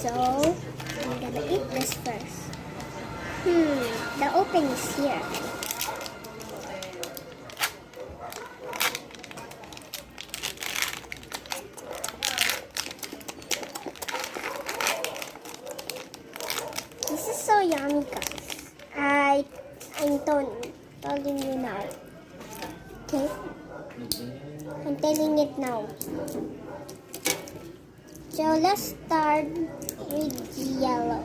So, I'm gonna eat this first. The opening is here. This is so yummy, guys. I'm telling you now. Okay? I'm telling it now. So let's start with yellow.